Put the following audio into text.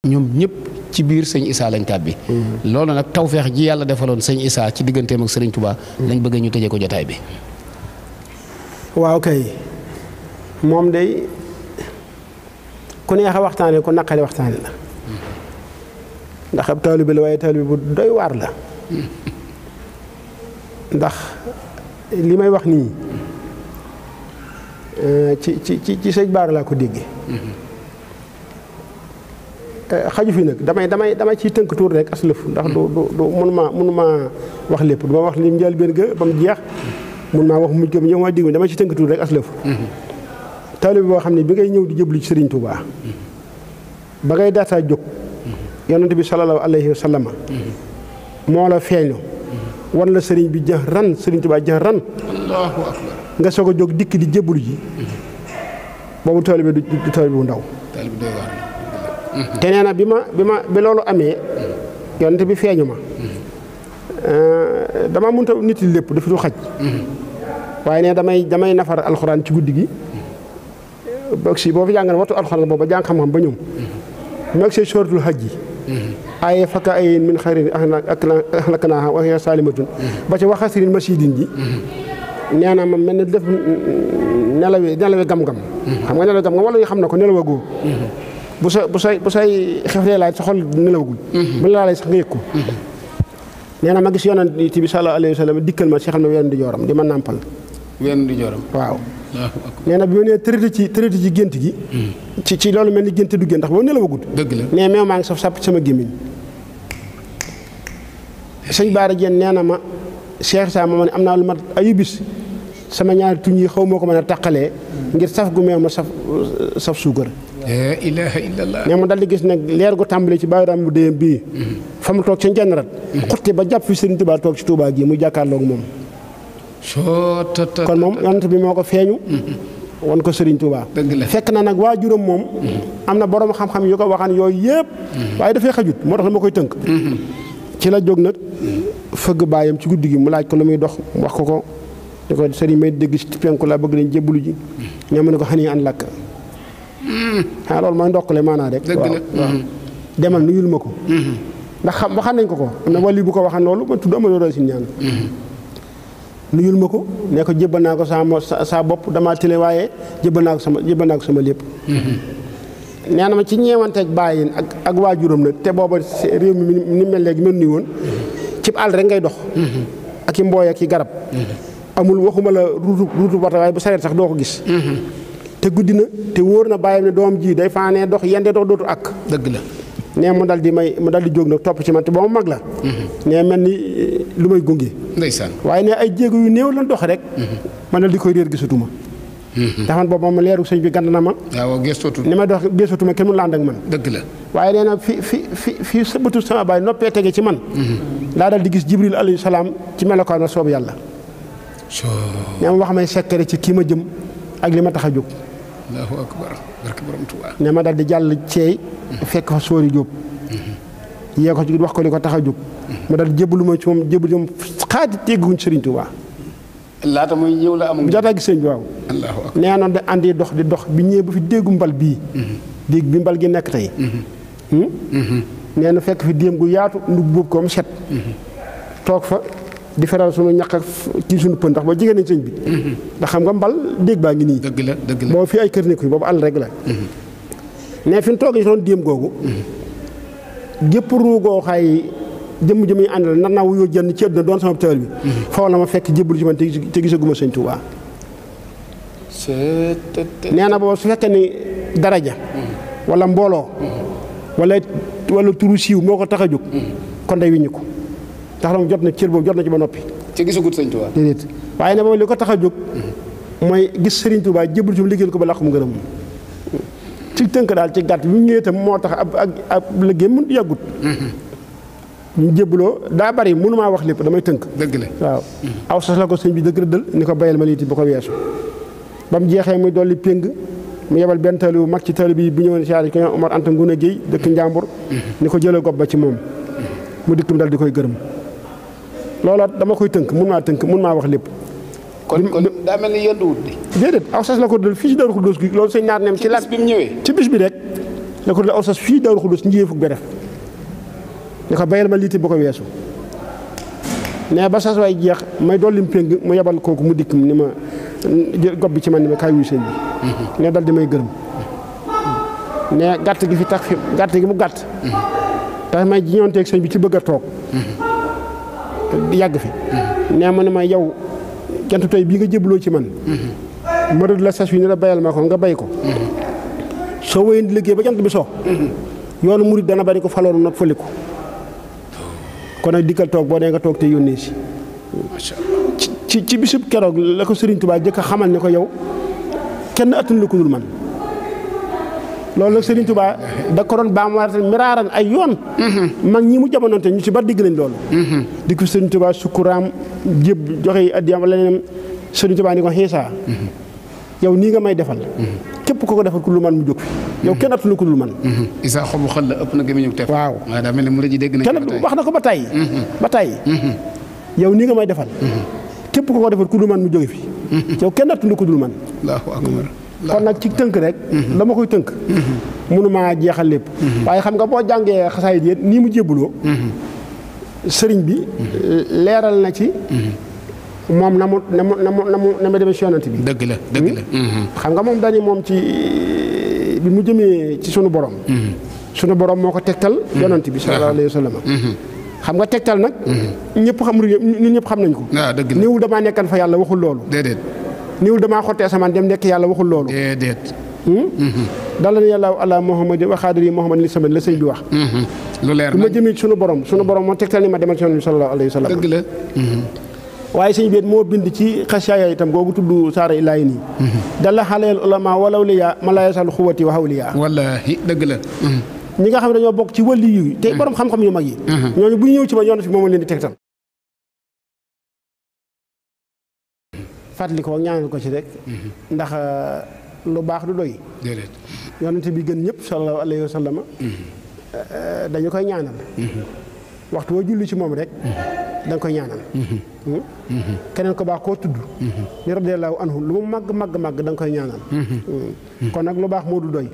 ñoom ñëpp ci biir sëñ Issa lañ tàbbi. loolu nag tawfeex ji yàlla defaloon sëñ Issa ci digganteem ak Serigne Touba. lañ bëgg ñu tëjee ko jotaay bi. waaw kay moom day ku neex a waxtaane ku naqari waxtaane la ndax ab taalibe la waaye taalibe bu doy waar la ndax li may wax nii ci sëñ Baara laa ko déggee xaju fi nag damay ciy tënk tuur rek as lëf ndax du mënuma wax lépp du ma wax lim njëlbéen ga ba mu jeex mun maa wax mujj ko ñëw ma digg dama ci tënk tuur rek as lëf taalibe boo xam ne bi ngay ñëw di jëblu ci Serigne Touba ba ngay daataa jóg yonent bi sallallahu alayhi wa sallam moo la feeñu wan la Serigne bi jëx ran Serigne Touba jëx ran Allahu akbar nga soog a jóg dikk di jëblu ji boobu taalibe du taalibe bu ndaw te nee na bi loolu amee yonent bi feeñu ma dama mënta nit li lépp dafa du xaj waaye ne damay nafar alxuraan ci guddi gi boog si boo fi jàngal wattu alxuraan booba jàng xam-xam ba ñoom meeg see suratul hajj yi aaye fakka ayin min xayrin ahlaknaahaa wa hiya saalimatun ba ci waxasirin masidin ji nee na ma mel ne def nelawe gam-gam xam nga nelawe gam-gam wala ñu xam na ko nelawagoo bu say xeflee laaj sa xol nelawagul bu la lay sax nga yëg ko nee na ma gis yonent bi sallallahu alayhi wa sallam dikkal ma si xam ne wenn di jooram di ma nàmpal wenn di jooram waaw nee na bi ma nee tërëti ci gént gi ci loolu mel ni gént du gént ndax boo nelawagul dëgg la nee meew maa ngi saf sàpp sama gémmiñ sëñ Baara Dieng nee na ma Cheikh Issa ma ne am naa lu mat ayu bis sama ñaari tuñ yi xaw moo ko mën a taqalee ngir saf gu meew ma saf suukar la ilaha illallah nee ma dal di gis nag leer gu tàmbali ci bàyyi bu déyam bii fa mu toog ca njennrat xutti ba jàpp fi Serigne Touba toog ci Touba gi muy jàkkaarloog moom kon moom yonent bi moo ko feeñu wan ko Serigne Touba fekk na nag waajuram moom am na borom xam-xam yu ko waxaan yooyu yëpp waaye dafay xajut moo tax dama koy tënk ci la jóg nag fëgg baayam ci guddi gi mu laaj ko lu muy dox wax ko di ko Serigne may dégg ci penku laa bëgg nañ jébbalu ji ñoom ne ko xanii an lakk loolu mooy ndokkale maanaa rek waaw demal nuyul ma ko ndax waxaan nañ ko am na wàlli bu ko waxaan loolu ma tudd Amadou Racine ñaan nuyul ma ko ne ko jébbal naa ko saa bopp damaa tële waaye jébbal naa ko sama lépp nee na ma ci ñeewanteeg bàyyin ak waajuram nag te booba réew mi ni mel léegi mel ni woon cib àll rek ngay dox ak i mbooy ak i garab amul waxuma la ruutu wata waaye bu sareet sax doo ko gis te guddi na te wóor na bàyyam ne doom ji day faanee dox yende dox dootu ak dëgg la nee mu dal di jóg nag topp ci man te ba mu mag la nee mel ni lu may gunge ndeysaan waaye ne ay jéego yu néew lan dox rek man dal di koy réer gisatuma ndax man boobu ma leeru sëñ bi gànd na ma waaw gëstootu ni may dox gëstatuma kenn mu la ànd ak man dëgg la waaye nee na fi sa bëtu sama baay noppee tege ci man laa dal di gis Jibril alayhi salaam ci melokaan na soobu yàlla nee ma wax may sekkere ci kii ma jëm ak li ma tax a jóg Allahu akbar barke borom Tuubaa ne ma dal di jàll ceey fekk fa sóori jóob yee ko ci wax ko li ko tax a jóg ma dal di jébbalu ma ci moom jébbalu moom xaati tegguñ Sëriñ Tuubaa laata muy ñëw la amul jaataa gis sëñ bi waaw Allahu akbar nee noonu da andi dox di dox bi ñëwee ba fi déggu mbal bii dégg bi mbal gi nekk tey nee na fekk fi déem gu yaatu ndu boobu ko mu set toog fa di feral sunu ñaq ak ci sunu pën ndax boo jigéen nañ sëñ bi ndax xam nga mbal dégg baa ngi nii dëgg la boobu fii ay kër nekku yi boobu àll rek la ne fi mu toog ci doon déem googu gépp ruugoo xay jëmm yi àndal nar naa wuyoo jënd ci àdduna doon sama tëwal bi foofu la ma fekk jébbalu ci man te gisaguma sëñ Tuubaa nee na boobu su fekkee ni daraja wala mbooloo wala turu siiw moo ko tax a jóg kon day wiññu ko ndax moom jot na cër boobu jot na ci ba noppi te gisagut sëñ Tuubaa déedéet waaye ne boobu li ko tax a jóg mooy gis Sëriñ Tuubaa jébbalu ci liggéeyal ko ba làqu mu ngërëm ci tënk daal ci gàtt bi mu ñëwee itam moo tax ab liggéey mun yàggut ñu jébbaloo daa bari mënumaa wax lépp damay tënk dëgg la waaw aw sas la ko sëñ bi dëgg rëddal ni ko bayal ma liiti ba ko weesu ba mu jeexee muy dolli péng mu yebal benn taalibe bu mag ci taalibe bi bu ñëwoon siyaare ko ñoom Omar Anta Nguna Géey dëkk Njàmbur ni ko jëlee gopp ba ci moom mu diktum dal di koy gërëm loola dama koy tënk mun maa wax lépp kon daa mel ni yënduwut di déedéet aw sas la ko dal fii ci Daaru Xudoos gi loolu sëñ naar nem ci la bi mu ñëwee ci bis bi rek ne ko aw sas fii Daaru Xudoos njiyee fukk be def ne ko bayal ma liiti bu ko weesu ne ba sas waay jeex may dolli péng mu yebal kooku mu dikk ni ma gob bi ci man ni ma kaay wuy sëñ bi ne dal di may gërëm ne gàtt gi fi tax fi gàtt gi mu gàtt tax may jiñoonteeg sëñ bi ci bëgg a toog yàgg fi ne ma ne ma yow jantu tey bii nga jébbaloo ci man ma rëdd la sas wi ni la bayal ma ko nga bay ko soo wéyee di liggéey ba jant bi so yoonu murit dana bari ko faloonu nag fële ko kon nag dikkal toog boo dee nga toog te yónnee si ci bisub keroog la ko Sëriñ Tuubaa jëkk a xamal ne ko yow kenn attanu la ko dul man loolu nag Sëriñ Tuubaa da ko doon baamuwaatal miraaran ay yoon mag ñi mu jamonoonte ñu ci bari digg nañ loolu di ko Sëriñ Tuubaa sukkuraam jéb joxe addiyam leneen Sëriñ Tuubaa ni ko xiisaa yow nii nga may defal képp ko defal ku lu man mu jóg fi yow kenn attanu ko dul man Issa xobu xel la ëpp na gémmiñu teef waaw waaye daa mel ne mu la ji dégg nañ kenn wax na ko ba tàyyi ba tàyyi yow nii nga may defal képp ko defal ku dul man mu jóge fi yow kenn attanu ko dul man Allahu akbar kon nag ci tënk rek dama koy tënk mënumaa jeexal lépp waaye xam nga boo jàngee xasaayid yi nii mu jébbuloo sëriñ bi leeral na ci moom na mu demee ci yonent bi dëgg la xam nga moom dañu moom ci bi mu jëmee ci sunu borom moo ko tegtal yonent bi sallallahu alayhi wa sallam xam nga tegtal nag ñëpp xam nañ ko dëgg la niwul damaa nekkan fa yàlla waxul loolu déedéet niwul damaa xottee asamaan dem nekk yàlla waxul loolu déedéet dala na yàlla ala muhammad wa xaadiri muhammad li sama la sëñ bi wax lu leer bi ma jëmee ci sunu borom moo tegtal ni ma demal ci yonent bi sallallahu alayhi wa sallam dëgg la waaye sëñ bi moo bind ci xasiya itam googu tudd saara ilaahi nii dala xaleel ulama walaw liya ma la yasal xuwati wa hawliya wallaahi dëgg la ñi nga xam ne dañoo bokk ci wàlli yi te borom xam-xam yu mag yi ñooñu bu ñu ñëw ci ma yoon fi moom leen di tegtal fàttali ko ñaanal ko ci rek ndax lu baax du doy déedéet yonente bi gën ñëpp sallallahu alayhi wa sallam dañu koy ñaanal waxtu woo julli ci moom rek da nga koy ñaanal keneen ko baax koo tudd ni radiyallahu anhu lu mu màgg da nga koy ñaanal kon nag lu baax moo du doy